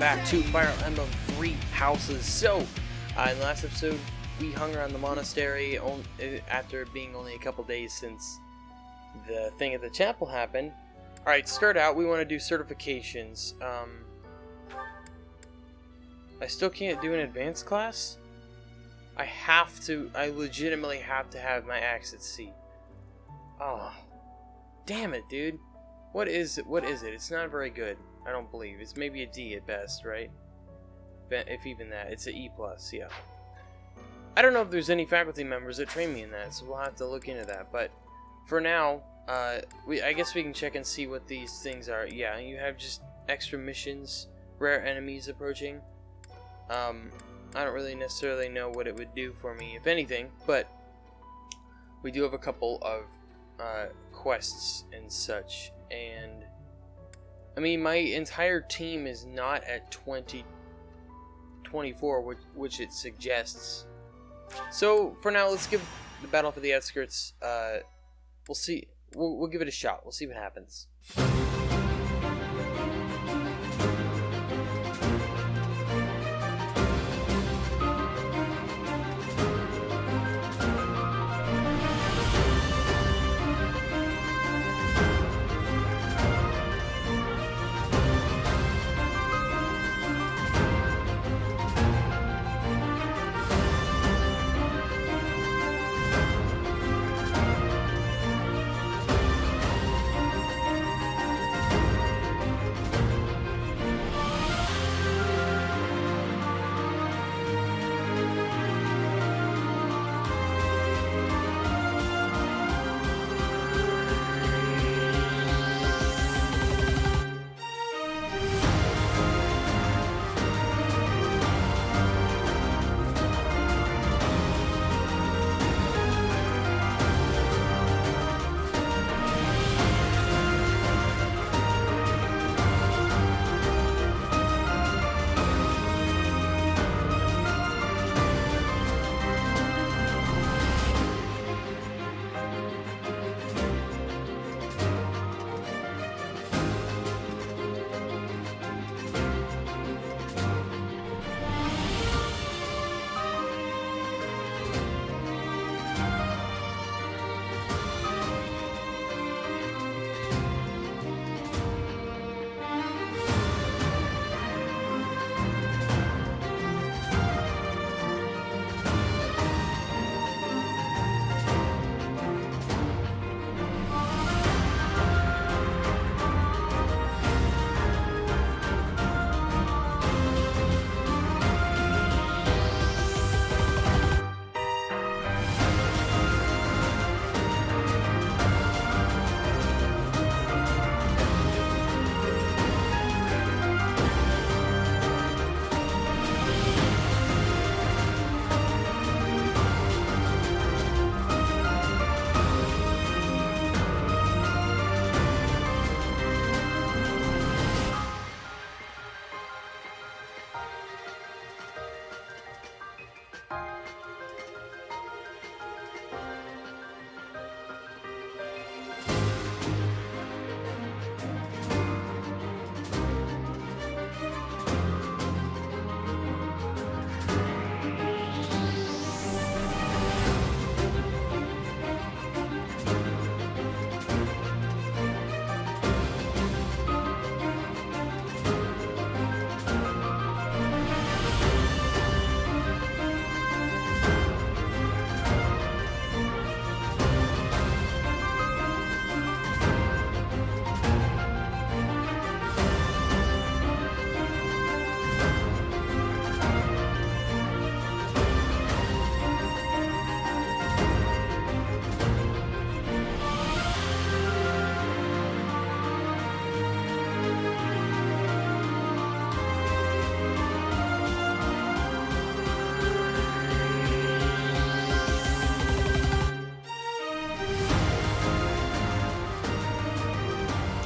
back to Fire Emblem Three Houses. So, in the last episode, we hung around the monastery after it being only a couple days since the thing at the chapel happened. Alright, start out, we want to do certifications. I still can't do an advanced class? I legitimately have to have my axe at sea. Oh, damn it, dude. What is it? It's not very good, I don't believe. It's maybe a D at best, right? If even that. It's an E+, yeah. I don't know if there's any faculty members that train me in that, so we'll have to look into that. But for now, I guess we can check and see what these things are. Yeah, you have just extra missions, rare enemies approaching. I don't really necessarily know what it would do for me, if anything, but we do have a couple of quests and such, and I mean, my entire team is not at 24, which it suggests. So for now, let's give the Battle for the Outskirts. We'll see. We'll give it a shot. We'll see what happens.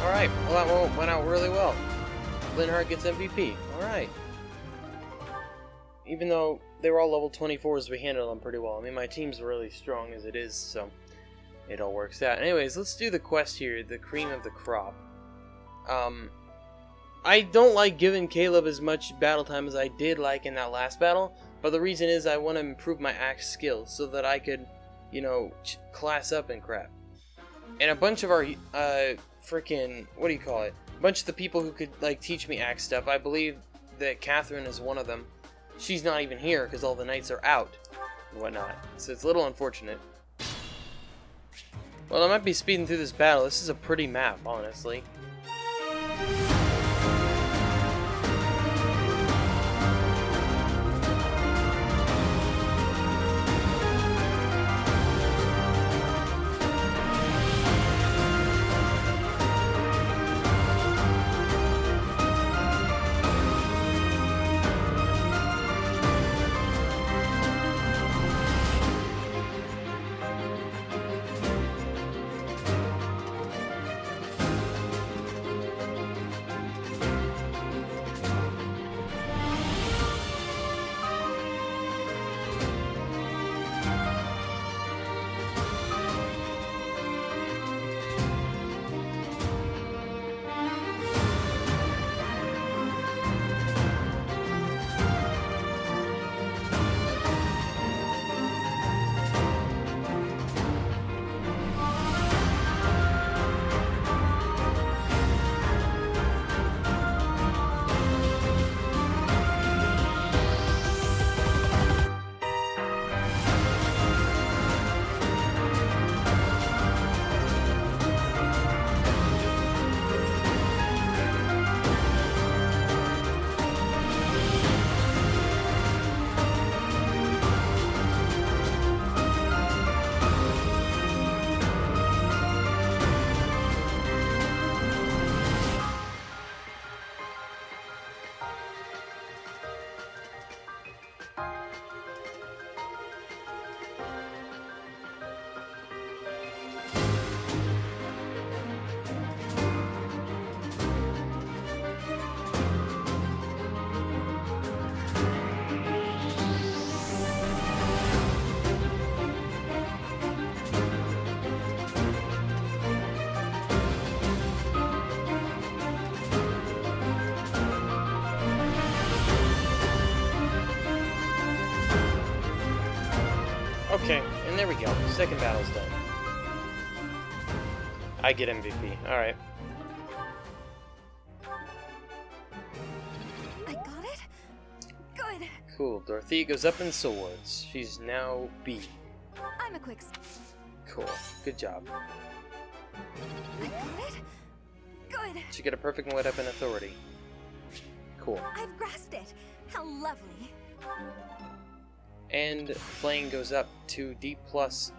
Alright, well that went out really well. Linhardt gets MVP. Alright. Even though they were all level 24s, we handled them pretty well. I mean, my team's really strong as it is, so it all works out. Anyways, let's do the quest here, the cream of the crop. I don't like giving Caleb as much battle time as I did like in that last battle, but the reason is I want to improve my axe skills so that I could, you know, class up and crap. And a bunch of our, freaking, what do you call it? A bunch of the people who could, like, teach me axe stuff, I believe that Catherine is one of them. She's not even here because all the knights are out and whatnot, so it's a little unfortunate. Well, I might be speeding through this battle. This is a pretty map, honestly. Okay, and there we go. Second battle's done. I get MVP. Alright. I got it? Good. Cool. Dorothea goes up in swords. She's now B. I'm a quick... Cool. Good job. I got it? Good. She got a perfect and wet up in authority. Cool. I've grasped it. How lovely. And playing goes up to D+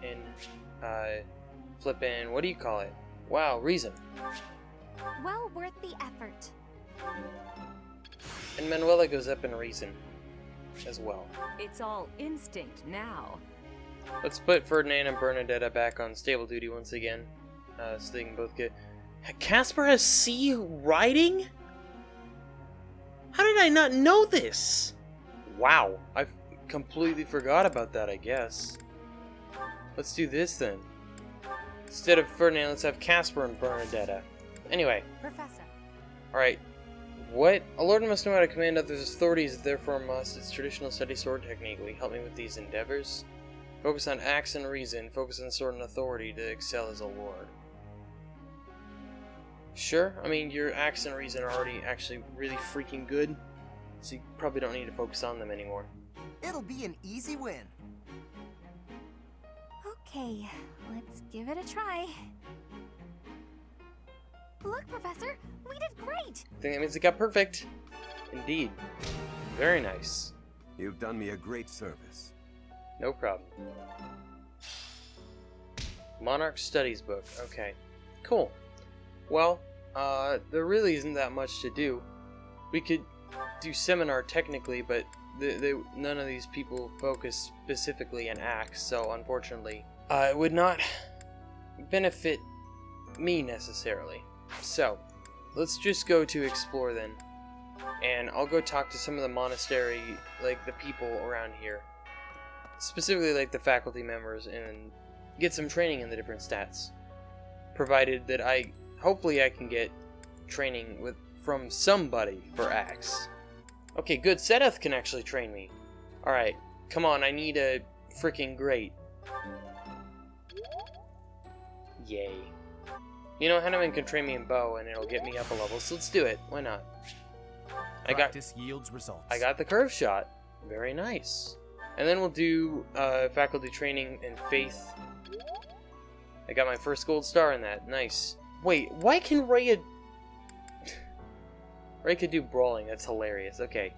in, flippin', what do you call it? Wow, reason. Well worth the effort. And Manuela goes up in reason as well. It's all instinct now. Let's put Ferdinand and Bernadetta back on stable duty once again, so they can both get... Casper has C riding? How did I not know this? Wow, I completely forgot about that, I guess. Let's do this then. Instead of Ferdinand, let's have Casper and Bernadetta. Anyway. Professor. Alright. What? A lord must know how to command others' authorities, therefore must its traditional study sword technique. Will you help me with these endeavors? Focus on axe and reason. Focus on sword and authority to excel as a lord. Sure, I mean, your axe and reason are already actually really freaking good, so you probably don't need to focus on them anymore. It'll be an easy win. Okay, let's give it a try. Look, Professor, we did great! I think that means it got perfect. Indeed. Very nice. You've done me a great service. No problem. Monarch Studies book. Okay. Cool. Well, there really isn't that much to do. We could do seminar technically, but none of these people focus specifically on axe, so unfortunately, it would not benefit me necessarily. So, let's just go to explore then, and I'll go talk to some of the monastery, like the people around here, specifically like the faculty members, and get some training in the different stats, provided that hopefully I can get training with from somebody for axe. Okay, good. Sedeth can actually train me. Alright, come on, I need a freaking grate. Yay. You know, Henneman can train me in bow and it'll get me up a level, so let's do it. Why not? Practice yields results. I got the curve shot. Very nice. And then we'll do faculty training in faith. I got my first gold star in that. Nice. Wait, why can Rhea... Rhea could do brawling. That's hilarious. Okay.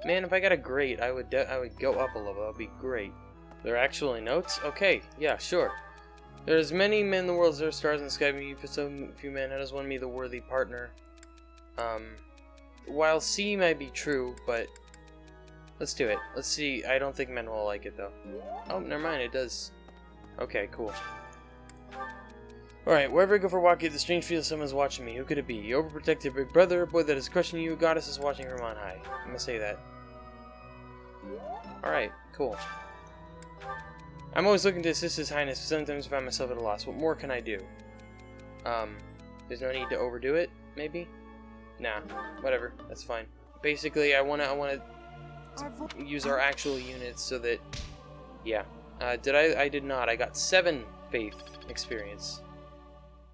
Man, if I got a grate, I would go up a level. That would be great. There are actually notes? Okay, yeah, sure. There's many men in the world, there are stars in the sky, but for so few men, how does one meet the worthy partner? While C might be true, but let's do it. Let's see. I don't think men will like it, though. Oh, never mind, it does. Okay, cool. Alright, wherever I go for a walk, the strange feeling someone's watching me. Who could it be? Your overprotective big brother, a boy that is crushing you, a goddess is watching from on high. I'm gonna say that. Alright, cool. I'm always looking to assist His Highness, but sometimes I find myself at a loss. What more can I do? There's no need to overdo it, maybe? Nah, whatever, that's fine. Basically, I wanna use our actual units so that, yeah. I did not. I got 7 faith experience.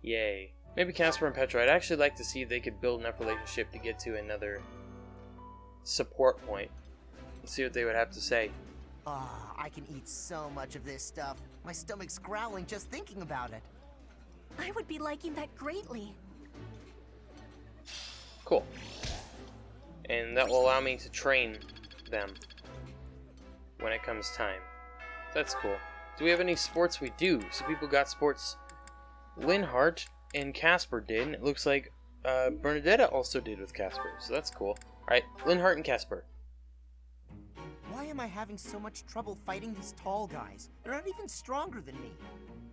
Yay. Maybe Casper and Petra. I'd actually like to see if they could build enough relationship to get to another support point. Let's see what they would have to say. Ah, I can eat so much of this stuff. My stomach's growling just thinking about it. I would be liking that greatly. Cool. And that will allow me to train them when it comes time. That's cool. Do we have any sports? We do. So people got sports. Linhardt and Casper did, and it looks like Bernadetta also did with Casper. So that's cool. Alright, Linhardt and Casper. Why am I having so much trouble fighting these tall guys? They're not even stronger than me.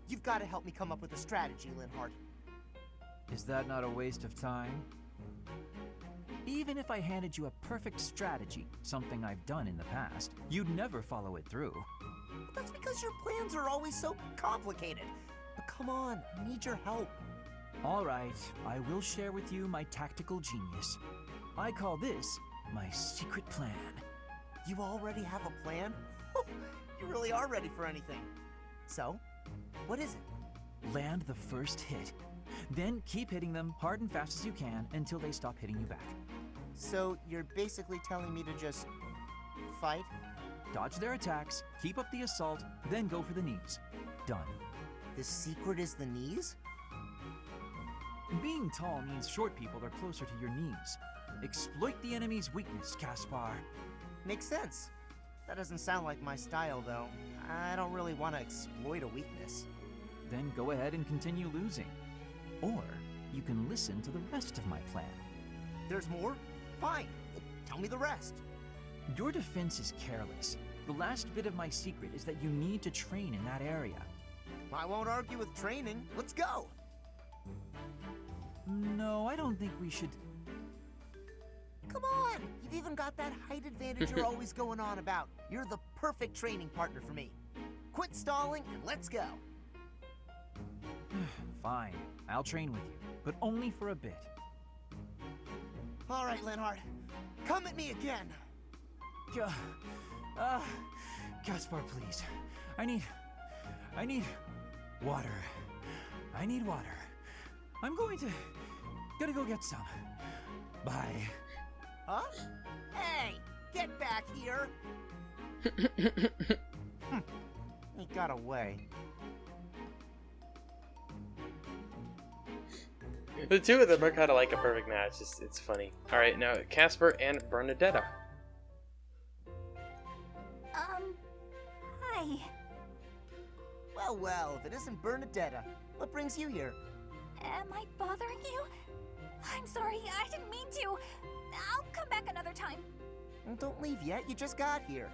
You've got to help me come up with a strategy, Linhardt. Is that not a waste of time? Even if I handed you a perfect strategy, something I've done in the past, you'd never follow it through. But that's because your plans are always so complicated. But come on, I need your help. All right, I will share with you my tactical genius. I call this my secret plan. You already have a plan? You really are ready for anything. So, what is it? Land the first hit. Then keep hitting them hard and fast as you can until they stop hitting you back. So, you're basically telling me to just fight? Dodge their attacks, keep up the assault, then go for the knees. Done. The secret is the knees? Being tall means short people are closer to your knees. Exploit the enemy's weakness, Caspar. Makes sense. That doesn't sound like my style, though. I don't really want to exploit a weakness. Then go ahead and continue losing. Or you can listen to the rest of my plan. There's more? Fine. Tell me the rest. Your defense is careless. The last bit of my secret is that you need to train in that area. I won't argue with training. Let's go. No, I don't think we should... Come on! You've even got that height advantage you're always going on about. You're the perfect training partner for me. Quit stalling and let's go. Fine, I'll train with you, but only for a bit. All right, Linhardt. Come at me again. Caspar, please. I need water. I need water. I'm gotta go get some. Bye. Huh? Hey, get back here. He got away. The two of them are kind of like a perfect match. It's funny. Alright, now Casper and Bernadetta. Hi. Well, if it isn't Bernadetta, what brings you here? Am I bothering you? I'm sorry, I didn't mean to. I'll come back another time. Well, don't leave yet, you just got here.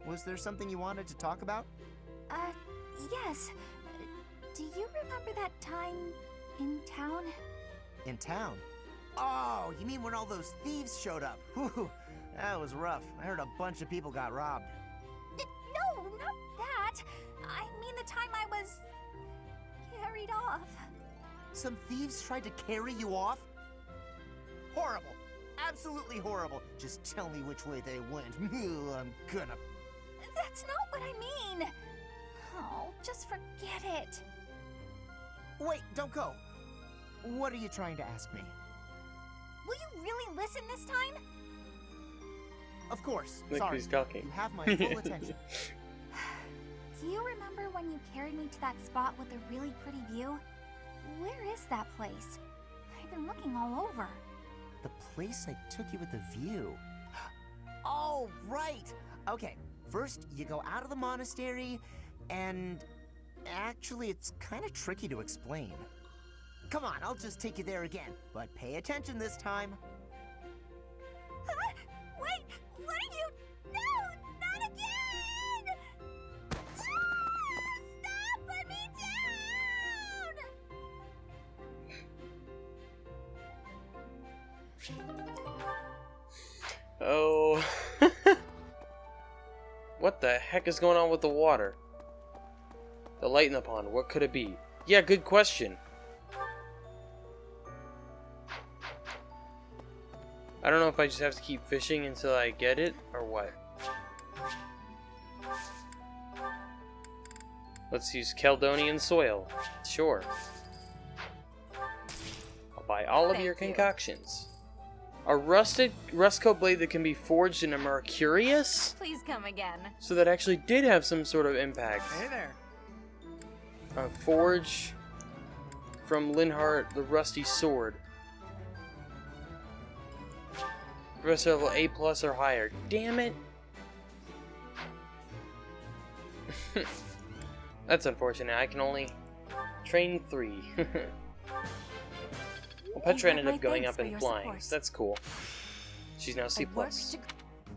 Was there something you wanted to talk about? Yes. Do you remember that time in town? In town? Oh, you mean when all those thieves showed up? Whew, that was rough. I heard a bunch of people got robbed. No, not that. I mean the time I was carried off. Some thieves tried to carry you off? horrible. Absolutely horrible. Just tell me which way they went. I'm gonna... That's not what I mean. Oh, just forget it. Wait, don't go. What are you trying to ask me? Will you really listen this time? Of course. Look Sorry. who's talking. You have my full attention. Do you remember when you carried me to that spot with a really pretty view? Where is that place? I've been looking all over. The place I took you with the view. Oh, right. Okay, first you go out of the monastery, and actually it's kind of tricky to explain. Come on, I'll just take you there again, but pay attention this time. Wait, what are you? No, not again! Stop! Put me down! Oh. What the heck is going on with the water? The light in the pond, what could it be? Yeah, good question. I don't know if I just have to keep fishing until I get it, or what. Let's use Caledonian soil. Sure. I'll buy all of your concoctions. A rust coat blade that can be forged in a Mercurius? Please come again. So that actually did have some sort of impact. Hey there. A forge from Linhart, the rusty sword. Professor level A+ or higher. Damn it! That's unfortunate. I can only train 3. Well, Petra ended up going up and flying, so that's cool. She's now C+.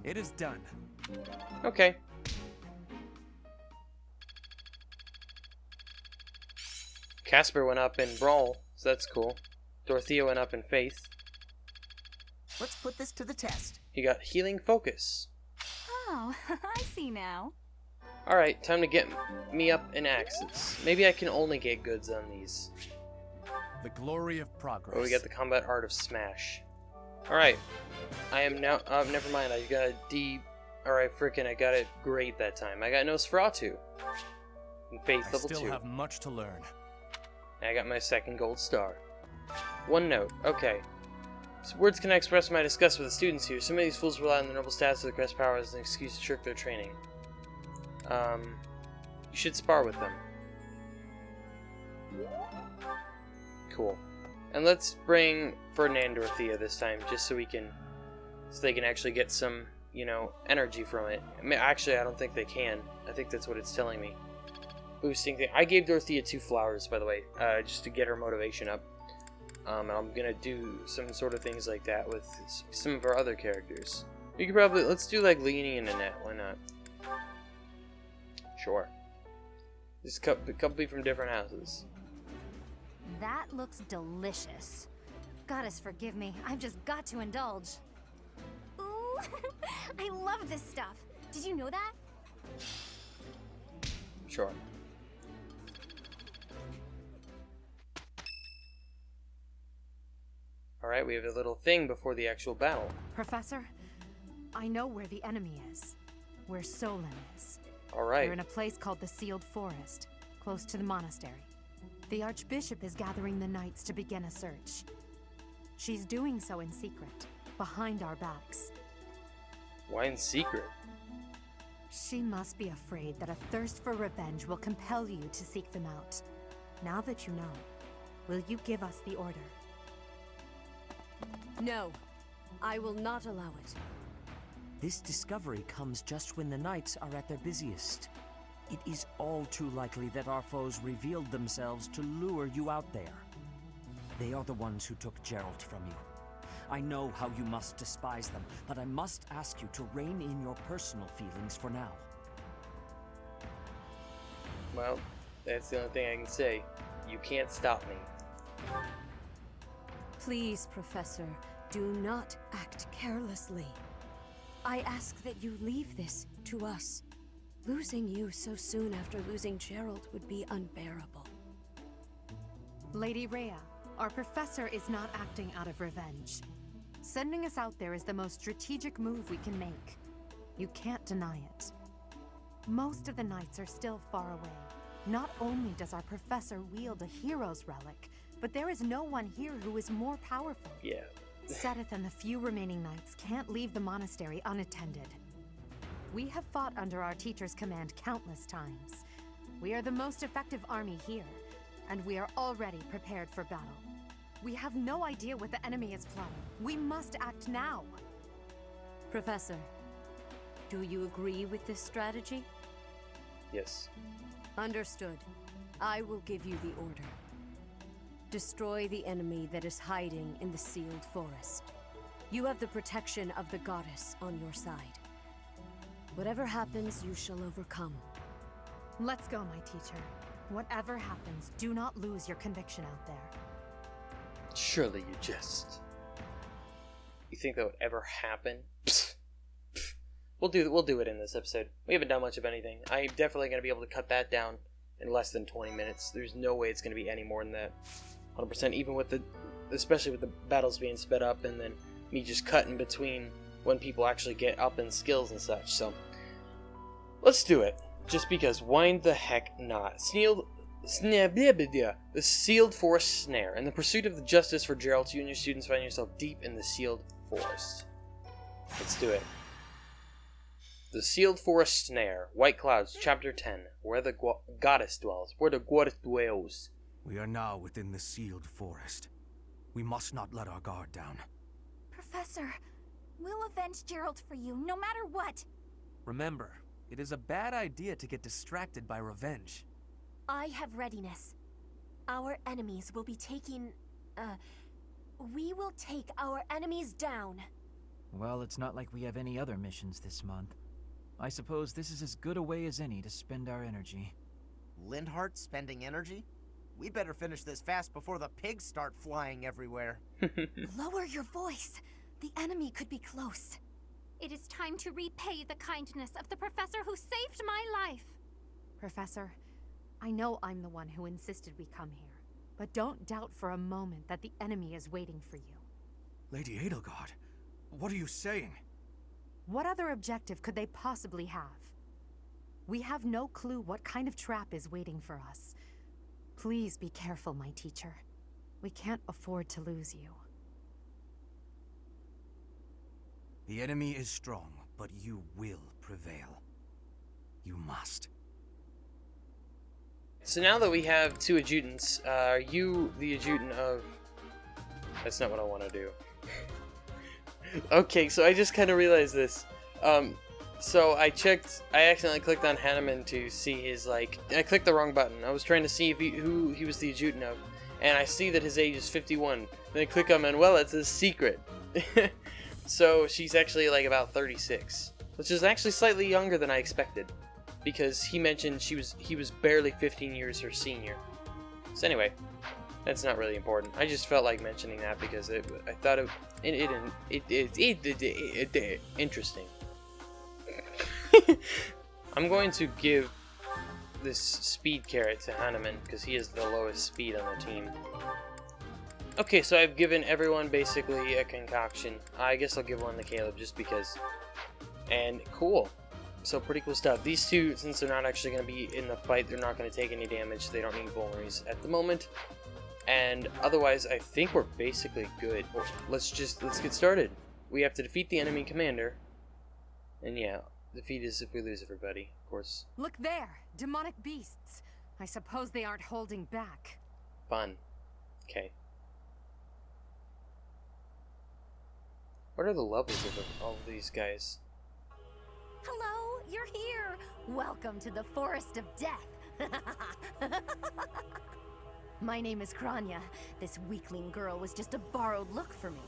It is done. Okay. Casper went up in Brawl, so that's cool. Dorothea went up in Faith. Let's put this to the test. He got Healing Focus. Oh, I see now. Alright, time to get me up in axes. Maybe I can only get goods on these. The glory of progress. Oh, we got the Combat Art of Smash. Alright. I am now... never mind, I got a D... Alright, frickin' I got it great that time. I got Nosferatu. In Faith I level still 2. have much to learn. I got my second gold star. One note. Okay. So words can express my disgust with the students here. So many of these fools rely on the noble status of the crest power as an excuse to trick their training. You should spar with them. Cool. And let's bring Ferdinand and Dorothea this time, just so we can... So they can actually get some, you know, energy from it. I mean, actually, I don't think they can. I think that's what it's telling me. Boosting thing. I gave Dorothea 2 flowers, by the way, just to get her motivation up. And I'm gonna do some sort of things like that with some of our other characters. You could probably... Let's do, like, Leanie and Annette. Why not? Sure. Just a couple from different houses. That looks delicious. Goddess forgive me, I've just got to indulge. Ooh, I love this stuff. Did you know that? Sure. Alright, we have a little thing before the actual battle. Professor, I know where the enemy is. Where Solon is. Alright. They're in a place called the Sealed Forest, close to the monastery. The Archbishop is gathering the knights to begin a search. She's doing so in secret, behind our backs. Why in secret? She must be afraid that a thirst for revenge will compel you to seek them out. Now that you know, will you give us the order? No, I will not allow it. This discovery comes just when the knights are at their busiest. It is all too likely that our foes revealed themselves to lure you out there. They are the ones who took Gerald from you. I know how you must despise them, but I must ask you to rein in your personal feelings for now. Well, that's the only thing I can say. You can't stop me. Please, Professor, do not act carelessly. I ask that you leave this to us. Losing you so soon after losing Gerald would be unbearable. Lady Rhea, our professor is not acting out of revenge. Sending us out there is the most strategic move we can make. You can't deny it. Most of the knights are still far away. Not only does our professor wield a hero's relic, but there is no one here who is more powerful. Yeah. Seteth and the few remaining knights can't leave the monastery unattended. We have fought under our teacher's command countless times. We are the most effective army here, and we are already prepared for battle. We have no idea what the enemy is plotting. We must act now. Professor, do you agree with this strategy? Yes. Understood. I will give you the order. Destroy the enemy that is hiding in the sealed forest. You have the protection of the goddess on your side. Whatever happens, you shall overcome. Let's go, my teacher. Whatever happens, do not lose your conviction out there. Surely you jest. You think that would ever happen? Psst. Psst. We'll do it in this episode. We haven't done much of anything. I'm definitely going to be able to cut that down in less than 20 minutes. There's no way it's going to be any more than that. 100%, even with especially with the battles being sped up, and then me just cutting between when people actually get up in skills and such. So let's do it. Just because, why the heck not? The Sealed Forest Snare. In the pursuit of the justice for Geralt, you and your students find yourself deep in the Sealed Forest. Let's do it. The Sealed Forest Snare. White Clouds, Chapter 10. Where the goddess dwells. Where the goddess dwells. We are now within the sealed forest. We must not let our guard down. Professor, we'll avenge Gerald for you, no matter what. Remember, it is a bad idea to get distracted by revenge. I have readiness. Our enemies will be taking... we will take our enemies down. Well, it's not like we have any other missions this month. I suppose this is as good a way as any to spend our energy. Lindhart spending energy? We'd better finish this fast before the pigs start flying everywhere. Lower your voice. The enemy could be close. It is time to repay the kindness of the professor who saved my life. Professor, I know I'm the one who insisted we come here, but don't doubt for a moment that the enemy is waiting for you. Lady Edelgard, what are you saying? What other objective could they possibly have? We have no clue what kind of trap is waiting for us. Please be careful, my teacher. We can't afford to lose you. The enemy is strong, but you will prevail. You must. So now that we have two adjutants, are you the adjutant of... That's not what I want to do. Okay, so I just kind of realized this. So I accidentally clicked on Hanneman to see his, like, I clicked the wrong button. I was trying to see if who he was the adjutant of, and I see that his age is 51. Then I click on Manuela, it's a secret. So she's actually like about 36, which is actually slightly younger than I expected, because he mentioned he was barely 15 years her senior. So anyway, that's not really important. I just felt like mentioning that because I thought it interesting. I'm going to give this speed carrot to Hanneman because he has the lowest speed on the team. Okay, so I've given everyone basically a concoction. I guess I'll give one to Caleb just because. And cool. So pretty cool stuff. These two, since they're not actually going to be in the fight, they're not going to take any damage. They don't need vulneraries at the moment. And otherwise, I think we're basically good. Well, let's get started. We have to defeat the enemy commander. And yeah, defeat is if we lose everybody, of course. Look there! Demonic beasts! I suppose they aren't holding back. Fun. Okay. What are the levels of all of these guys? Hello, you're here. Welcome to the Forest of Death. My name is Kranya. This weakling girl was just a borrowed look for me.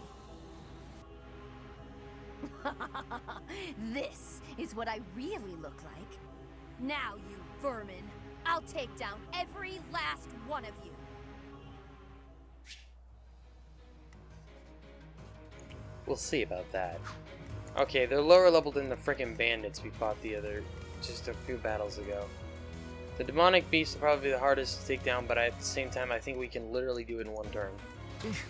This is what I really look like. Now, you vermin, I'll take down every last one of you. We'll see about that. Okay, they're lower level than the frickin' bandits we fought just a few battles ago. The demonic beasts are probably the hardest to take down, but at the same time, I think we can literally do it in one turn.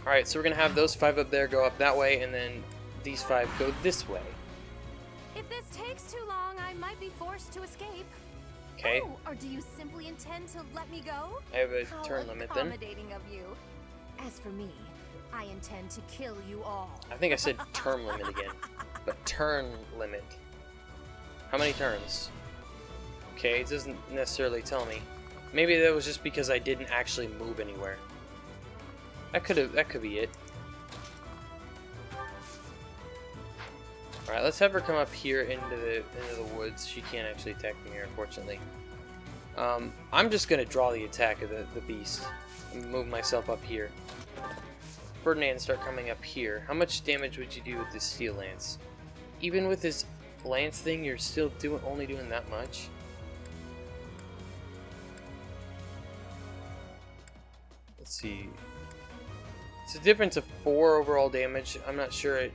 Alright, so we're gonna have those 5 up there go up that way, and then these 5 go this way. If this takes too long, I might be forced to escape. Okay. Oh, or do you simply intend to let me go? I have a How turn limit then. accommodating of you. As for me, I intend to kill you all. I think I said term limit again. But turn limit. How many turns? Okay, it doesn't necessarily tell me. Maybe that was just because I didn't actually move anywhere. That could be it. Alright, let's have her come up here into the woods. She can't actually attack me here, unfortunately. I'm just gonna draw the attack of the beast and move myself up here. Ferdinand, start coming up here. How much damage would you do with this steel lance? Even with this lance thing, you're still only doing that much? Let's see. It's a difference of 4 overall damage. I'm not sure if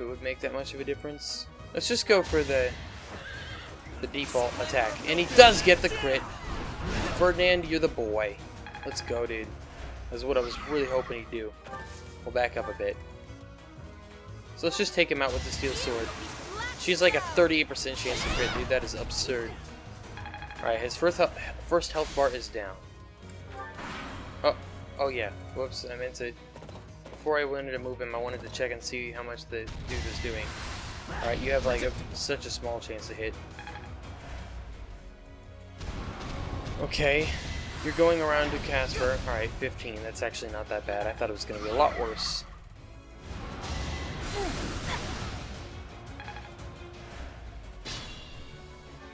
it would make that much of a difference. Let's just go for the default attack. And he does get the crit. Ferdinand, you're the boy. Let's go, dude. That's what I was really hoping he'd do. We'll back up a bit. So let's just take him out with the steel sword. She's like a 38% chance to crit, dude. That is absurd. Alright, his first health bar is down. Oh yeah. Whoops, I meant to... Before I wanted to move him, I wanted to check and see how much the dude was doing. Alright, you have like such a small chance to hit. Okay. You're going around to Casper. Alright, 15. That's actually not that bad. I thought it was going to be a lot worse.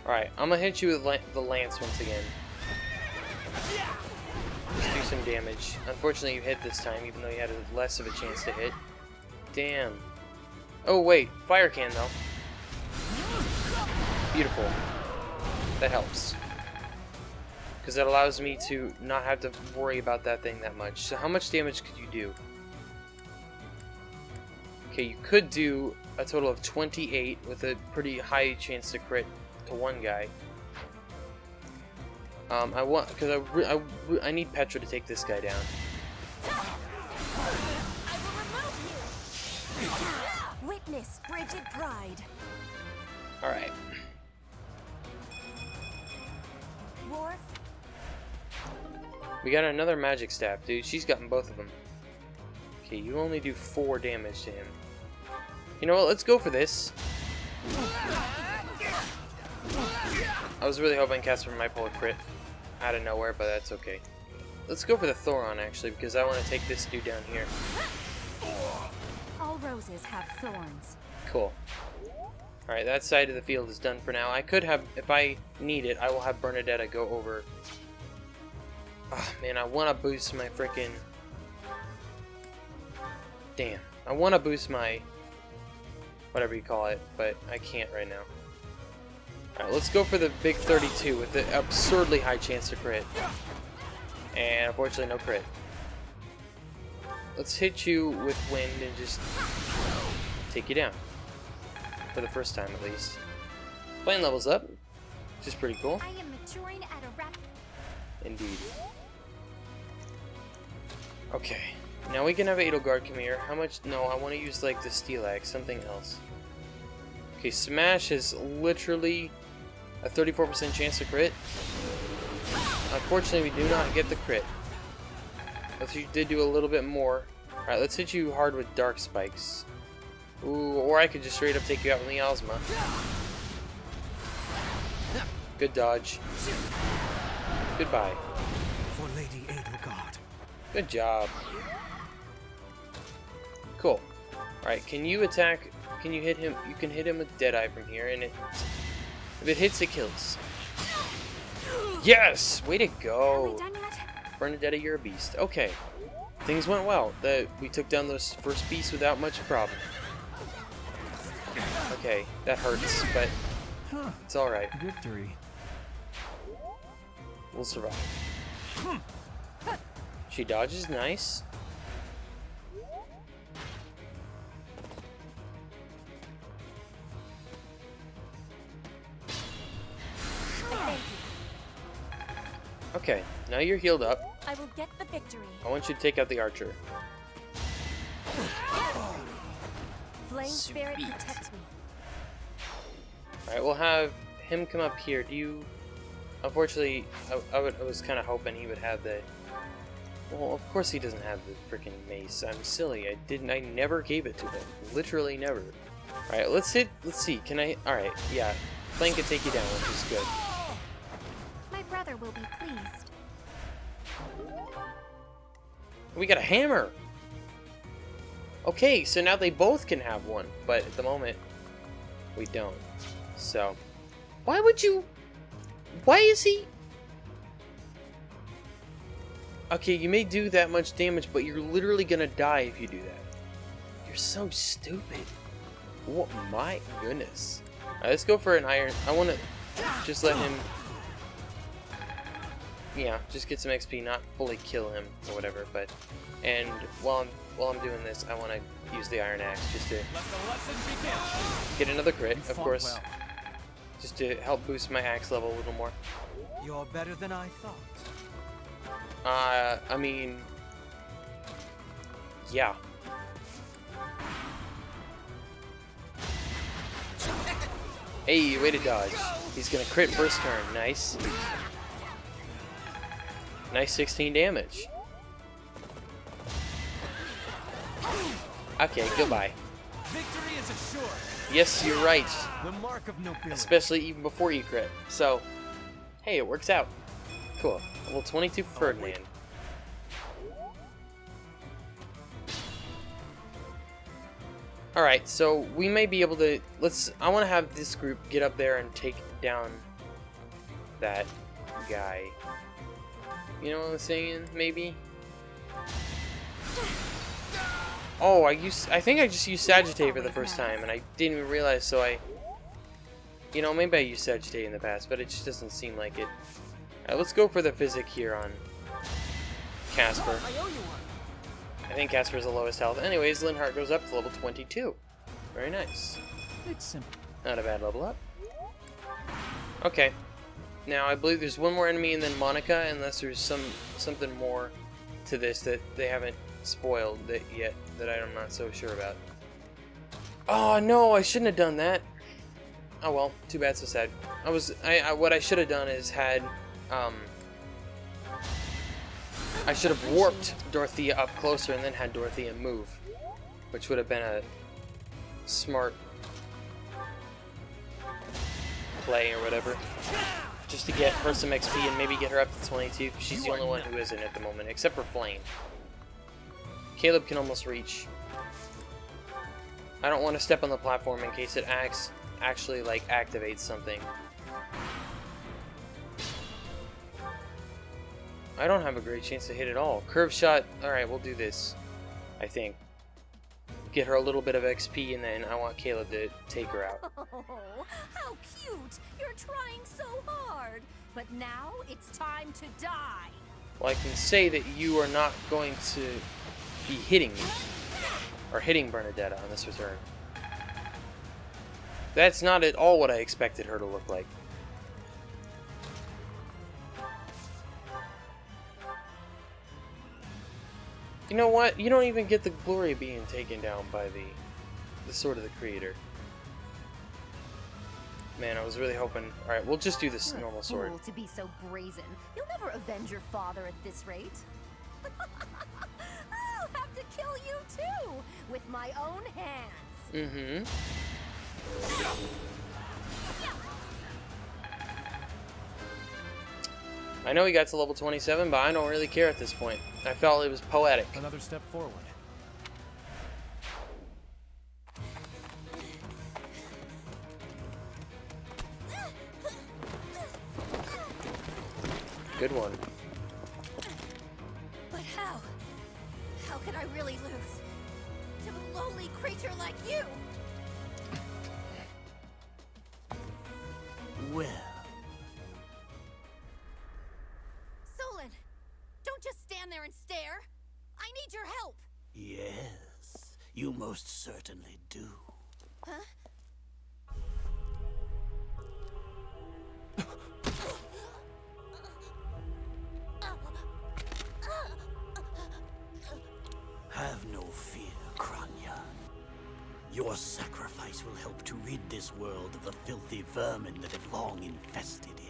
Alright, I'm going to hit you with the lance once again. Just do some damage. Unfortunately, you hit this time, even though you had less of a chance to hit. Damn. Oh, wait. Fire can, though. Beautiful. That helps. Because that allows me to not have to worry about that thing that much. So how much damage could you do? Okay, you could do a total of 28 with a pretty high chance to crit to one guy. I need Petra to take this guy down. Witness frigid pride. Alright. Worf. We got another magic staff, dude. She's gotten both of them. Okay, you only do 4 damage to him. You know what? Let's go for this. I was really hoping Casper might pull a crit out of nowhere, but that's okay. Let's go for the Thoron, actually, because I want to take this dude down here. All roses have thorns. Cool. Alright, that side of the field is done for now. I could have, if I need it, I will have Bernadetta go over. Oh, man, I want to boost my frickin'... Damn. I want to boost my... whatever you call it, but I can't right now. Alright, let's go for the big 32 with the absurdly high chance to crit. And unfortunately, no crit. Let's hit you with wind and just take you down. For the first time, at least. Flame levels up, which is pretty cool. I am maturing at a rapid... Indeed. Okay. Now we can have Edelgard come here. How much? No, I want to use like the Steel Axe, something else. Okay, Smash is literally a 34% chance to crit. Unfortunately, we do not get the crit. But you did do a little bit more. Alright, let's hit you hard with Dark Spikes. Ooh, or I could just straight up take you out with Miasma. Good dodge. Goodbye. For Lady Edelgard. Good job. Cool. Alright, can you attack... Can you hit him? You can hit him with Deadeye from here, and if it hits, it kills. Yes! Way to go! Bernadetta, you're a beast. Okay. Things went well. We took down those first beasts without much problem. Okay, that hurts, but it's alright. Victory. We'll survive. She dodges, nice. Okay, now you're healed up. I I will get the victory. I want you to take out the archer. Flame spirit Sweet. protects me. Alright, we'll have him come up here. Do you... Unfortunately, I was kind of hoping he would have the... Well, of course he doesn't have the freaking mace. I'm silly. I never gave it to him. Literally never. Alright, let's see. Can I... Alright, yeah. Flame can take you down, which is good. My brother will be pleased. We got a hammer! Okay, so now they both can have one, but at the moment, we don't. So, why would you... Why is he... Okay, you may do that much damage, but you're literally gonna die if you do that. You're so stupid. What? My goodness. Alright, let's go for an iron. I want to just let him... Yeah, just get some XP, not fully kill him or whatever, but... And while I'm doing this, I want to use the iron axe just to get another crit, of course. Well. Just to help boost my axe level a little more. You're better than I thought. I mean... Yeah. Hey, way to dodge. He's gonna crit first turn. Nice. Nice 16 damage. Okay, goodbye. Victory is assured. Yes, you're right. The mark of nobility. Especially even before you crit. So, hey, it works out. Cool. Level 22 for Ferdinand. Alright, so we may be able to... I want to have this group get up there and take down that guy. You know what I'm saying? Maybe? Oh, I think I just used Sagittae for the first time, and I didn't even realize, so I... You know, maybe I used Sagittae in the past, but it just doesn't seem like it. Alright, let's go for the physic here on Casper. I think Casper's the lowest health. Anyways, Linhardt goes up to level 22. Very nice. It's simple. Not a bad level up. Okay. Now, I believe there's one more enemy and then Monica, unless there's something more to this that they haven't spoiled yet that I'm not so sure about. Oh, no, I shouldn't have done that. Oh, well, too bad, so sad. What I should have done is had, I should have warped Dorothea up closer and then had Dorothea move, which would have been a smart play or whatever, just to get her some XP and maybe get her up to 22. She's the only one who isn't at the moment, except for Flame. Caleb can almost reach. I don't want to step on the platform in case it actually like activates something. I don't have a great chance to hit at all. Curve shot. Alright, we'll do this. I think. Get her a little bit of XP, and then I want Caleb to take her out. Oh, how cute! You're trying so hard. But now it's time to die. Well, I can say that you are not going to be hitting me. Or hitting Bernadetta on this return. That's not at all what I expected her to look like. You know what? You don't even get the glory of being taken down by the sword of the creator. Man, I was really hoping... Alright, we'll just do this You're normal a sword. fool to be so brazen. You'll never avenge your father at this rate. I'll have to kill you too, with my own hands. Mm-hmm. I know he got to level 27, but I don't really care at this point. I felt it was poetic. Another step forward. Good one. But how? How could I really lose to a lowly creature like you? Well, Solon, don't just stand there and stare. I need your help. yes, you most certainly do. Huh? Your sacrifice will help to rid this world of the filthy vermin that have long infested it.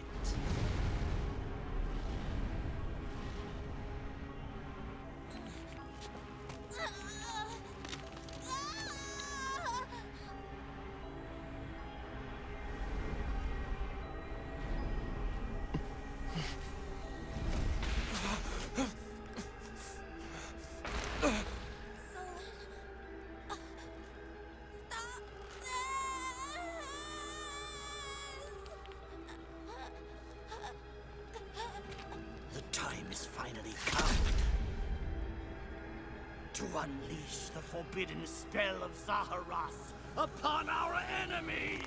To unleash the forbidden spell of Zaharas upon our enemies!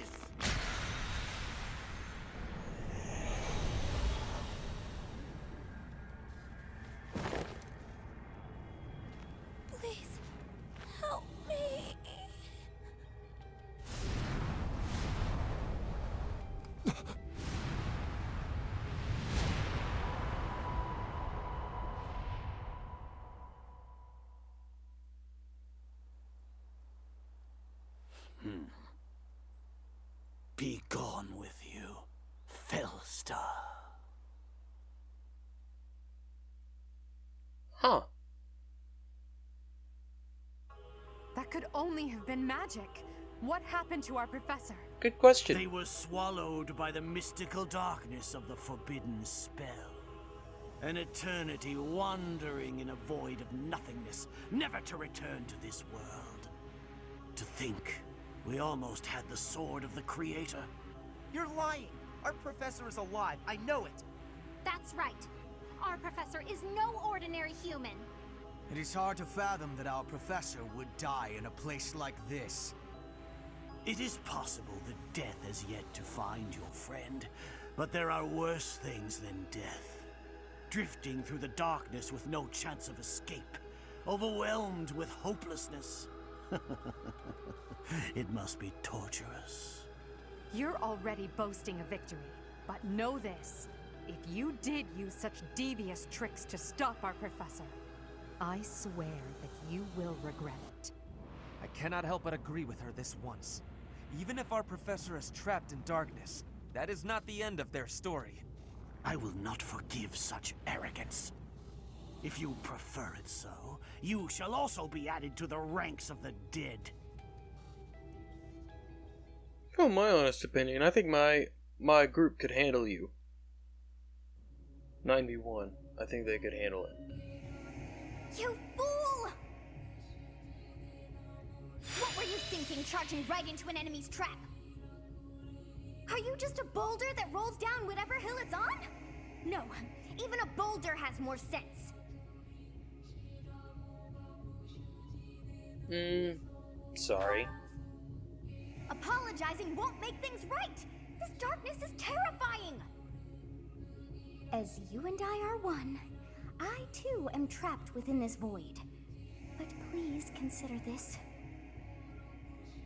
Please, help me. Be gone with you, Fellstar. Huh. That could only have been magic. What happened to our professor? Good question. They were swallowed by the mystical darkness of the forbidden spell. An eternity wandering in a void of nothingness, never to return to this world. To think, we almost had the sword of the Creator. You're lying! Our professor is alive, I know it! That's right. Our professor is no ordinary human. It is hard to fathom that our professor would die in a place like this. It is possible that death has yet to find your friend, but there are worse things than death. Drifting through the darkness with no chance of escape, overwhelmed with hopelessness. It must be torturous. You're already boasting a victory, but know this. If you did use such devious tricks to stop our professor, I swear that you will regret it. I cannot help but agree with her this once. Even if our professor is trapped in darkness, that is not the end of their story. I will not forgive such arrogance. If you prefer it so, you shall also be added to the ranks of the dead. Oh, my honest opinion, I think my group could handle you. 9v1. I think they could handle it. You fool! What were you thinking, charging right into an enemy's trap? Are you just a boulder that rolls down whatever hill it's on? No, even a boulder has more sense. Sorry. Apologizing won't make things right! This darkness is terrifying! As you and I are one, I too am trapped within this void. But please consider this.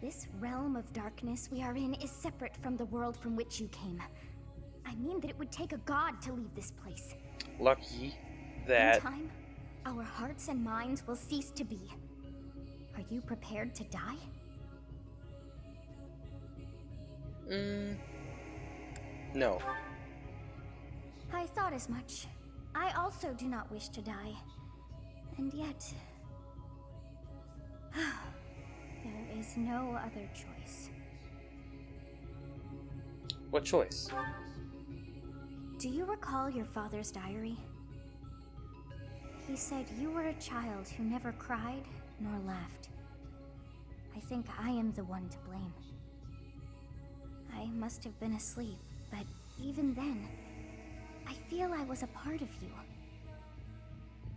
This realm of darkness we are in is separate from the world from which you came. I mean that it would take a god to leave this place. Lucky that... In time, our hearts and minds will cease to be. Are you prepared to die? No. I thought as much. I also do not wish to die. And yet... there is no other choice. What choice? Do you recall your father's diary? He said you were a child who never cried nor laughed. I think I am the one to blame. I must have been asleep, but even then, I feel I was a part of you.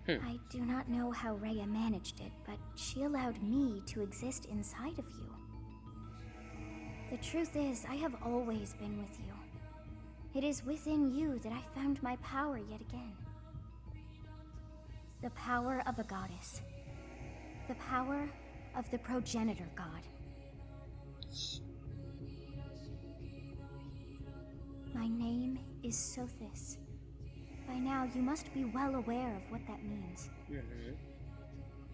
I do not know how Rhea managed it, but she allowed me to exist inside of you. The truth is, I have always been with you. It is within you that I found my power yet again. The power of a goddess. The power of the progenitor god. My name is Sothis. By now, you must be well aware of what that means.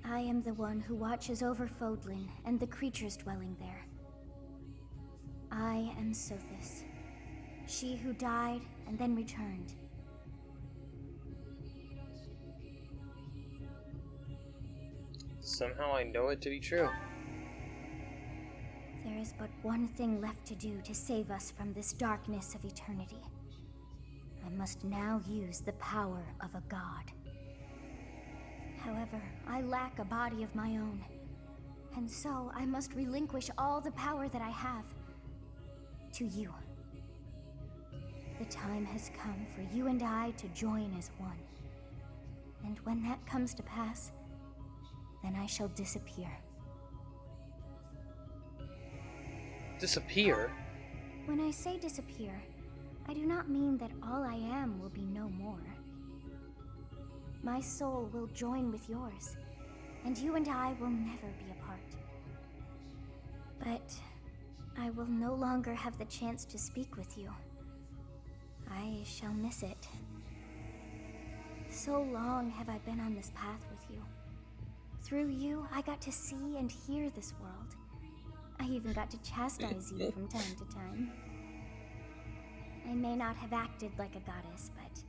I am the one who watches over Fodlan and the creatures dwelling there. I am Sothis, she who died and then returned. Somehow I know it to be true. There is but one thing left to do to save us from this darkness of eternity. I must now use the power of a god. However, I lack a body of my own, and so I must relinquish all the power that I have to you. The time has come for you and I to join as one. And when that comes to pass, then I shall disappear. Disappear? When I say disappear, I do not mean that all I am will be no more. My soul will join with yours, and you and I will never be apart. But I will no longer have the chance to speak with you. I shall miss it. So long have I been on this path with you. Through you, I got to see and hear this world. I even got to chastise you from time to time. I may not have acted like a goddess, but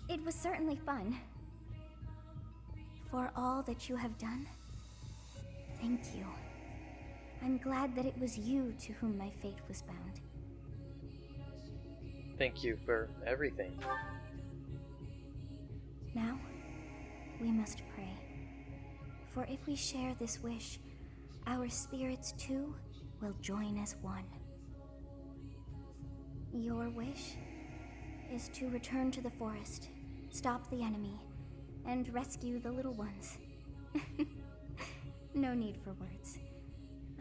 it was certainly fun. For all that you have done, thank you. I'm glad that it was you to whom my fate was bound. Thank you for everything. Now, we must pray. For if we share this wish, our spirits too will join as one. Your wish is to return to the forest, stop the enemy, and rescue the little ones. No need for words.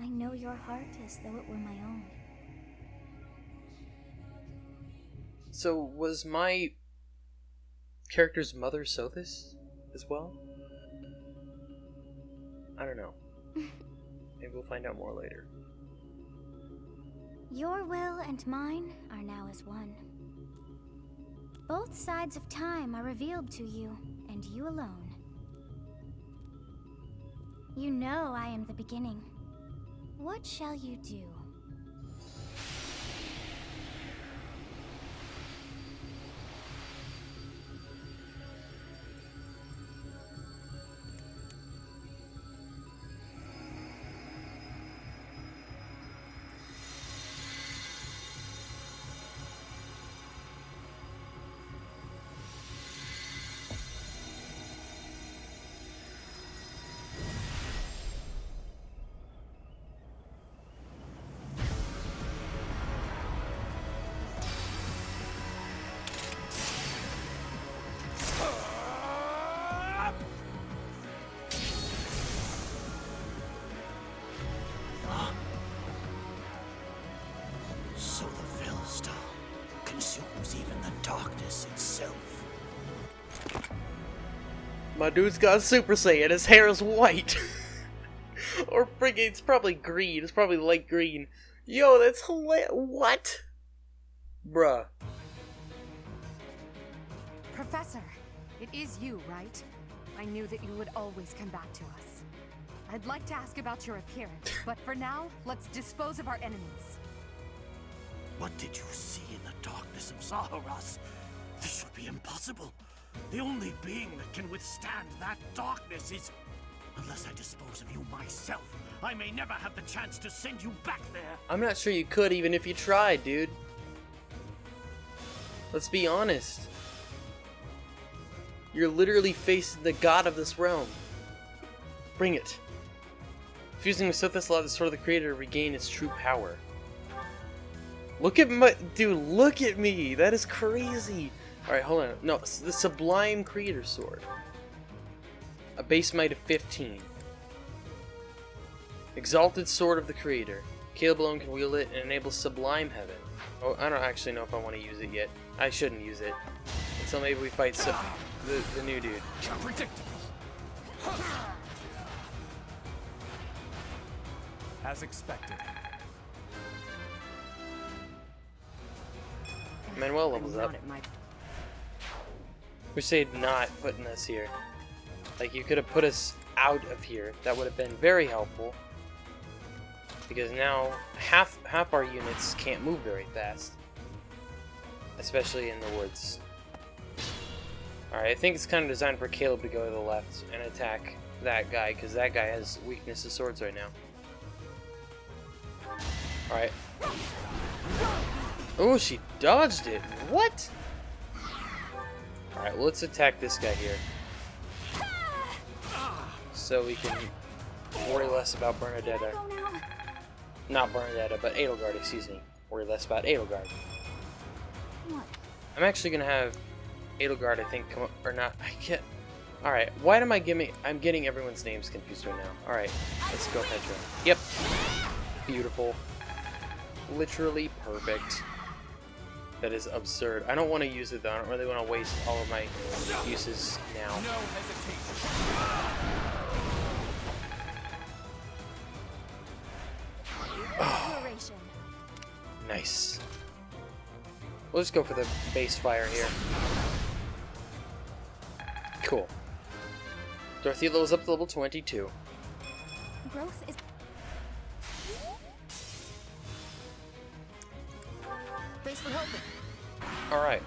I know your heart as though it were my own. So, was my character's mother Sothis as well? I don't know. Maybe we'll find out more later. Your will and mine are now as one. Both sides of time are revealed to you, and you alone. You know I am the beginning. What shall you do? So the Fellstar consumes even the darkness itself. My dude's got Super Saiyan, his hair is white. Or friggin', it's probably green, it's probably light green. Yo, that's hilarious. What? Bruh. Professor, it is you, right? I knew that you would always come back to us. I'd like to ask about your appearance, but for now, let's dispose of our enemies. What did you see in the darkness of Zaharas? This should be impossible. The only being that can withstand that darkness is... Unless I dispose of you myself, I may never have the chance to send you back there. I'm not sure you could even if you tried, dude. Let's be honest. You're literally facing the god of this realm. Bring it. Fusing with Sothis allowed the Sword of the Creator to regain its true power. Look at my... Dude, look at me! That is crazy! Alright, hold on. No, the Sublime Creator Sword. A base might of 15. Exalted Sword of the Creator. Caleb alone can wield it and enables Sublime Heaven. Oh, I don't actually know if I want to use it yet. I shouldn't use it. Until maybe we fight the new dude. Predictable. As expected. Manuel levels up. Crusade not putting us here. Like, you could have put us out of here. That would have been very helpful. Because now, half our units can't move very fast. Especially in the woods. Alright, I think it's kind of designed for Caleb to go to the left and attack that guy, because that guy has weakness to swords right now. Alright. Oh, she dodged it. What? Alright, well, let's attack this guy here. So we can worry less about Bernadetta. Not Bernadetta, but Edelgard, excuse me. Worry less about Edelgard. I'm actually gonna have Edelgard, I think, come up, or not. I can't. Alright, why am I giving. I'm getting everyone's names confused right now. Alright, let's go Petra. Yep. Beautiful. Literally perfect. That is absurd. I don't want to use it though. I don't really want to waste all of my uses now. No hesitation. Nice. We'll just go for the base fire here. Cool. Dorothea levels up to level 22. Growth is... Thanks for helping. Alright.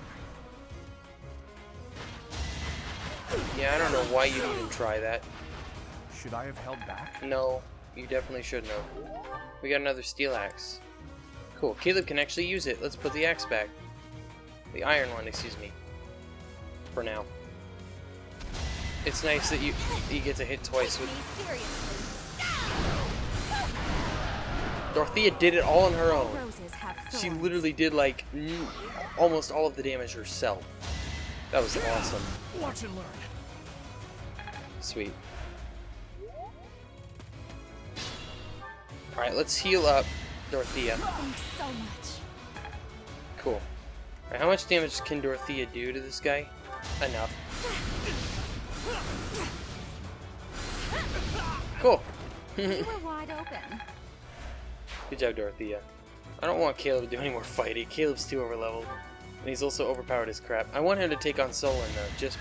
Yeah, I don't know why you'd even try that. Should I have held back? No, you definitely shouldn't have. We got another steel axe. Cool, Caleb can actually use it. Let's put the axe back. The iron one, excuse me. For now. It's nice that you get to hit twice with... Dorothea did it all on her own. She literally did like almost all of the damage herself. That was awesome. Watch and learn. Sweet. Alright, let's heal up Dorothea. Thanks so much. Cool. Alright, how much damage can Dorothea do to this guy? Enough. Cool. You were wide open. Good job, Dorothea. I don't want Caleb to do any more fighting. Caleb's too overleveled. And he's also overpowered as crap. I want him to take on Solon, though, just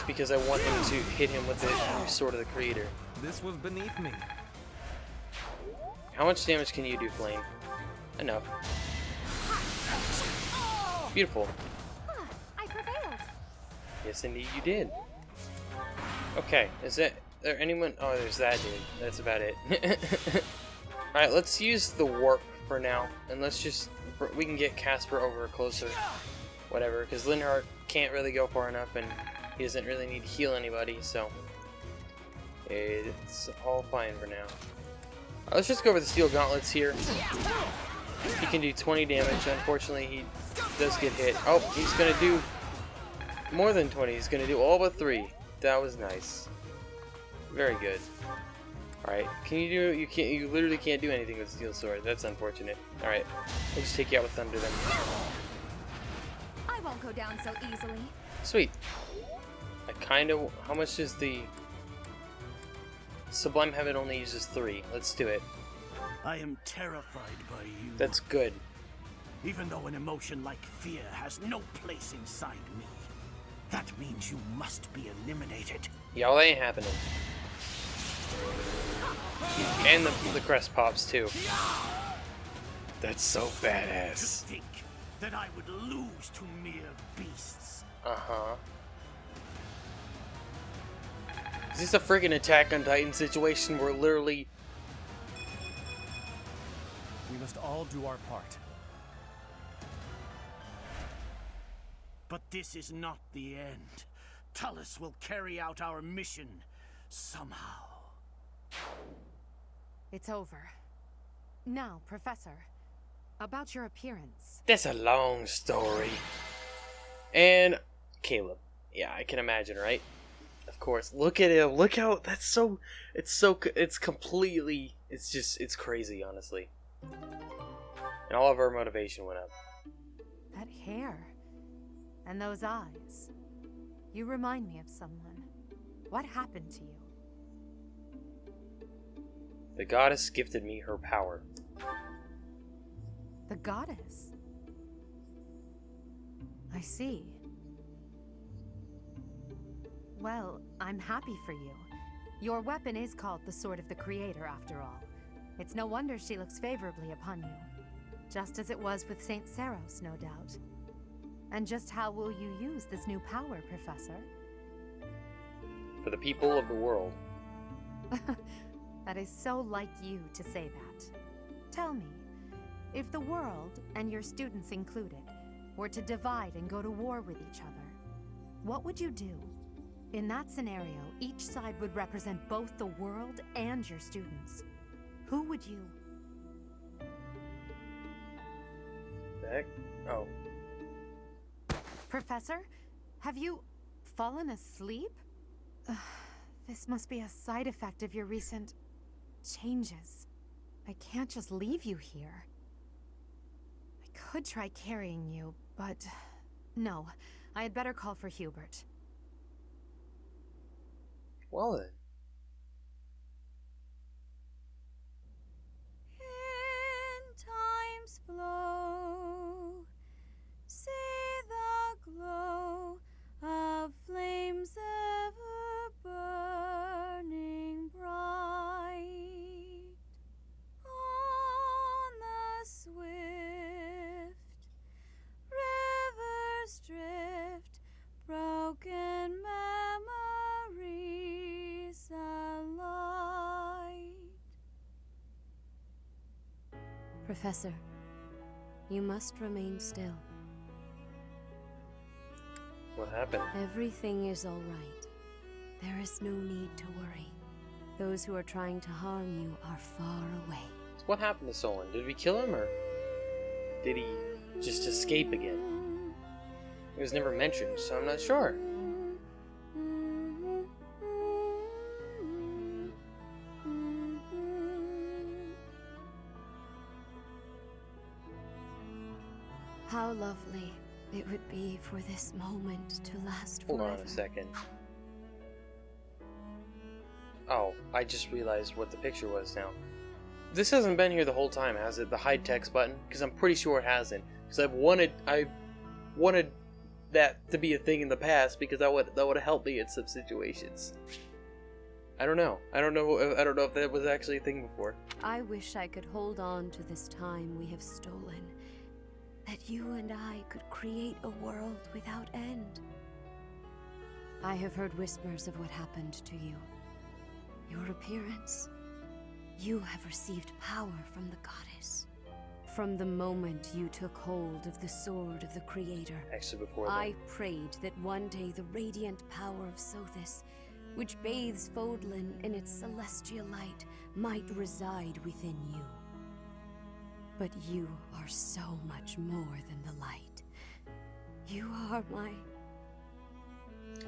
because I want him to hit him with the Sword of the Creator. This was beneath me. How much damage can you do, Flame? Enough. Beautiful. I prevailed. Yes, indeed you did. Okay, is there anyone? Oh, there's that dude. That's about it. Alright, let's use the warp for now, and let's just... we can get Casper over closer. Whatever, because Linhardt can't really go far enough, and he doesn't really need to heal anybody, so... it's all fine for now. Let's just go for the Steel Gauntlets here. He can do 20 damage. Unfortunately, he does get hit. Oh, he's gonna do more than 20. He's gonna do all but 3. That was nice. Very good. Alright, can you do... you literally can't do anything with Steel Sword. That's unfortunate. Alright, we'll just take you out with Thunder then. I won't go down so easily. Sweet. I kind of... how much does the... Sublime Heaven only uses 3. Let's do it. I am terrified by you. That's good. Even though an emotion like fear has no place inside me, that means you must be eliminated. Y'all ain't happening. And the crest pops too. That's so badass. To think that I would lose to mere beasts. Uh-huh. Is this a friggin' Attack on Titan situation where literally... We must all do our part. But this is not the end. Tullus will carry out our mission somehow. It's over. Now, Professor, about your appearance. That's a long story. And Caleb. Yeah, I can imagine, right? Of course. Look at him. Look how that's so. It's completely. It's crazy, honestly. And all of our motivation went up. That hair. And those eyes. You remind me of someone. What happened to you? The goddess gifted me her power. The goddess? I see. Well, I'm happy for you. Your weapon is called the Sword of the Creator, after all. It's no wonder she looks favorably upon you. Just as it was with Saint Saros, no doubt. And just how will you use this new power, Professor? For the people of the world. That is so like you to say that. Tell me, if the world, and your students included, were to divide and go to war with each other, what would you do? In that scenario, each side would represent both the world and your students. Who would you... The heck? Oh. Professor? Have you fallen asleep? This must be a side effect of your recent... changes. I can't just leave you here. I could try carrying you, but... no, I had better call for Hubert. Well then. In time's flow, see the glow of flames ever burning bright on the swift rivers drift, broken memories alight. Professor, you must remain still. What happened? Everything is all right. There is no need to worry. Those who are trying to harm you are far away. So what happened to Solon? Did we kill him, or did he just escape again? It was never mentioned, so I'm not sure. How lovely it would be for this moment to last Hold forever. on a second. Oh, I just realized what the picture was now. This hasn't been here the whole time, has it? The hide text button? Because I'm pretty sure it hasn't. Because I wanted that to be a thing in the past, because that would have helped me in some situations. I don't know. I don't know if that was actually a thing before. I wish I could hold on to this time we have stolen. That you and I could create a world without end. I have heard whispers of what happened to you. Your appearance. You have received power from the goddess. From the moment you took hold of the Sword of the Creator. Actually, before that. I prayed that one day the radiant power of Sothis, which bathes Fodlan in its celestial light, might reside within you. But you are so much more than the light. You are my...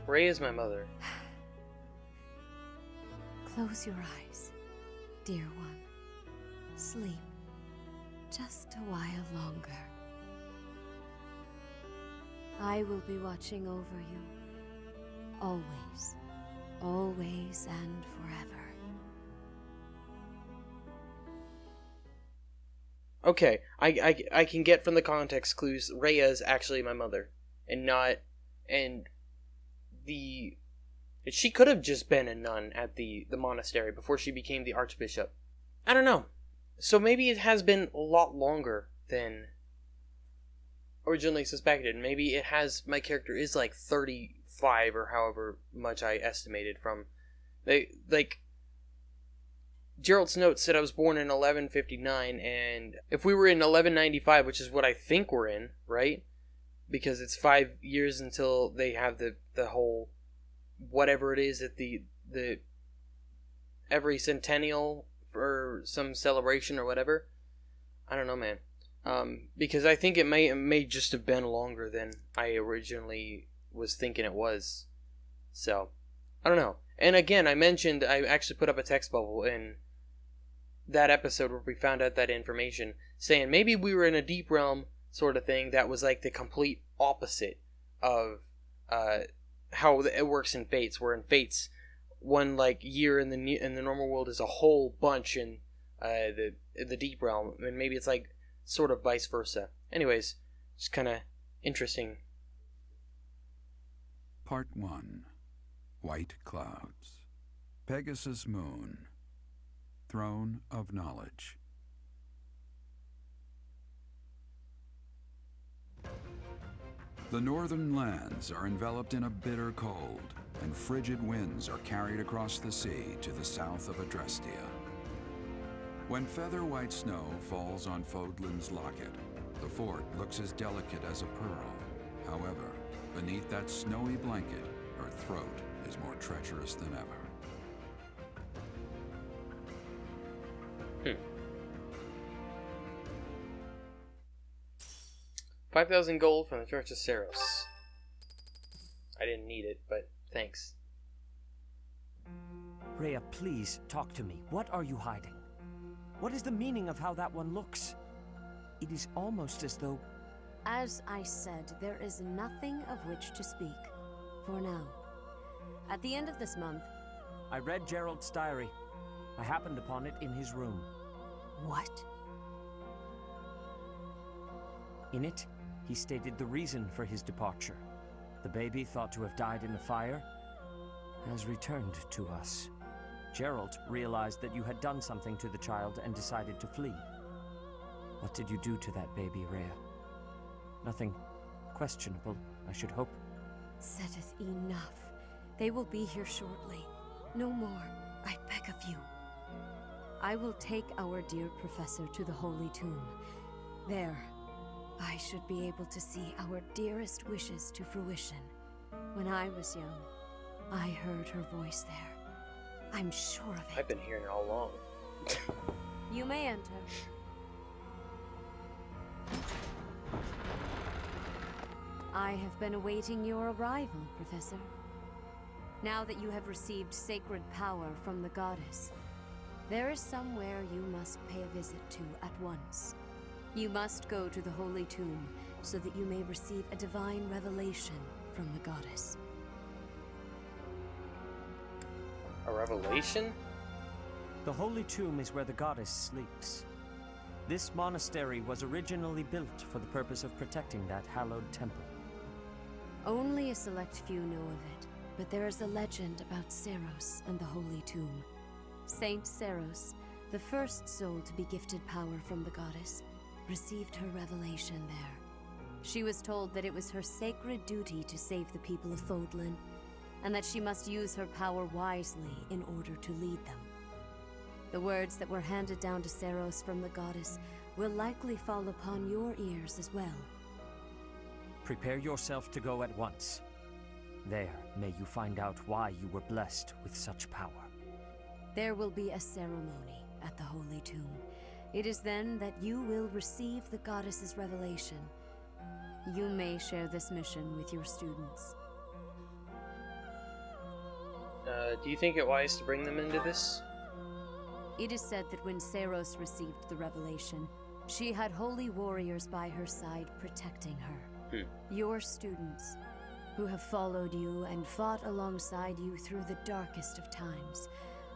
Ray is my mother. Close your eyes, dear one. Sleep. Just a while longer. I will be watching over you. Always. Always and forever. Okay, I can get from the context clues Rhea is actually my mother, and not, and she could have just been a nun at the monastery before she became the archbishop. I don't know. So maybe it has been a lot longer than originally suspected. Maybe it has, my character is like 35 or however much I estimated from, Gerald's note said I was born in 1159, and if we were in 1195, which is what I think we're in, right? Because it's 5 years until they have the whole, whatever it is at the every centennial for some celebration or whatever. I don't know, man. Because I think it may just have been longer than I originally was thinking it was. So, I don't know. And again, I mentioned I actually put up a text bubble in that episode where we found out that information, saying maybe we were in a deep realm sort of thing that was like the complete opposite of how it works in Fates, where in Fates one like year in the normal world is a whole bunch in the deep realm, and maybe it's like sort of vice versa. Anyways, just kind of interesting. Part 1. White clouds. Pegasus moon. Throne of knowledge. The northern lands are enveloped in a bitter cold, and frigid winds are carried across the sea to the south of Adrestia. When feather-white snow falls on Fodlan's locket, the fort looks as delicate as a pearl. However, beneath that snowy blanket, her throat is more treacherous than ever. 5,000 gold from the Church of Saros. I didn't need it, but thanks. Rhea, please talk to me. What are you hiding? What is the meaning of how that one looks? It is almost as though... As I said, there is nothing of which to speak. For now. At the end of this month... I read Gerald's diary. I happened upon it in his room. What? In it, he stated the reason for his departure. The baby, thought to have died in the fire, has returned to us. Gerald realized that you had done something to the child and decided to flee. What did you do to that baby, Rhea? Nothing questionable, I should hope. Saideth enough. They will be here shortly. No more, I beg of you. I will take our dear professor to the Holy Tomb. There, I should be able to see our dearest wishes to fruition. When I was young, I heard her voice there. I'm sure of it. I've been hearing it all along. You may enter. I have been awaiting your arrival, Professor. Now that you have received sacred power from the goddess, there is somewhere you must pay a visit to at once. You must go to the Holy Tomb so that you may receive a divine revelation from the goddess. A revelation? The Holy Tomb is where the goddess sleeps. This monastery was originally built for the purpose of protecting that hallowed temple. Only a select few know of it, but there is a legend about Saros and the Holy Tomb. Saint Saros, the first soul to be gifted power from the goddess, received her revelation there. She was told that it was her sacred duty to save the people of Fodlan, and that she must use her power wisely in order to lead them. The words that were handed down to Saros from the goddess will likely fall upon your ears as well. Prepare yourself to go at once. There, may you find out why you were blessed with such power. There will be a ceremony at the Holy Tomb. It is then that you will receive the goddess's revelation. You may share this mission with your students. Do you think it wise to bring them into this? It is said that when Saros received the revelation, she had holy warriors by her side protecting her. Your students, who have followed you and fought alongside you through the darkest of times,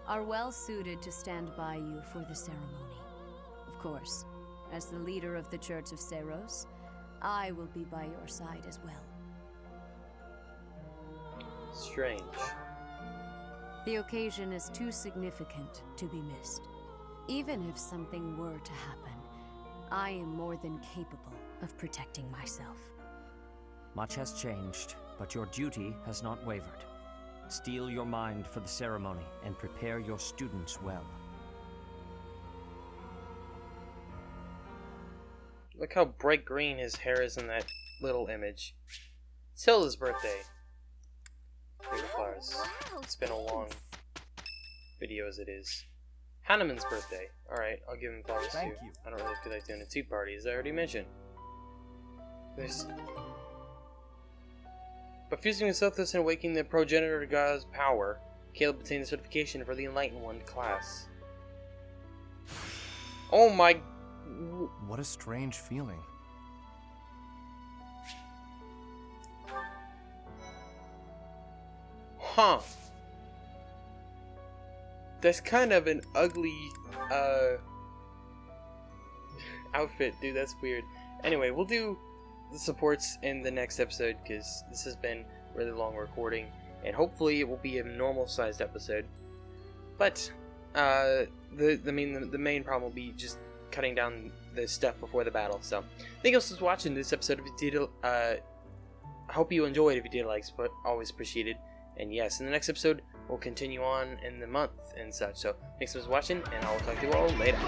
are well suited to stand by you for the ceremony. Of course, as the leader of the Church of Saros, I will be by your side as well. Strange. The occasion is too significant to be missed. Even if something were to happen, I am more than capable of protecting myself. Much has changed, but your duty has not wavered. Steel your mind for the ceremony and prepare your students well. Look how bright green his hair is in that little image. It's Hilda's birthday. Beautiful flowers. It's been a long video as it is. Hanneman's birthday. Alright, I'll give him flowers too. Thank you. I don't really feel like doing a tea party, as I already mentioned. By fusing with Sothis and awakening the progenitor god's power, Caleb obtained the certification for the Enlightened One class. Oh my... What a strange feeling. Huh. That's kind of an ugly, outfit, dude. That's weird. Anyway, we'll do the supports in the next episode, because this has been a really long recording. and hopefully it will be a normal-sized episode. But the main problem will be just cutting down the stuff before the battle. So thank you all for watching this episode. If you did, I hope you enjoyed. If you did, likes, but always appreciated. And yes, in the next episode, we'll continue on in the month and such. So thanks for watching, and I will talk to you all later.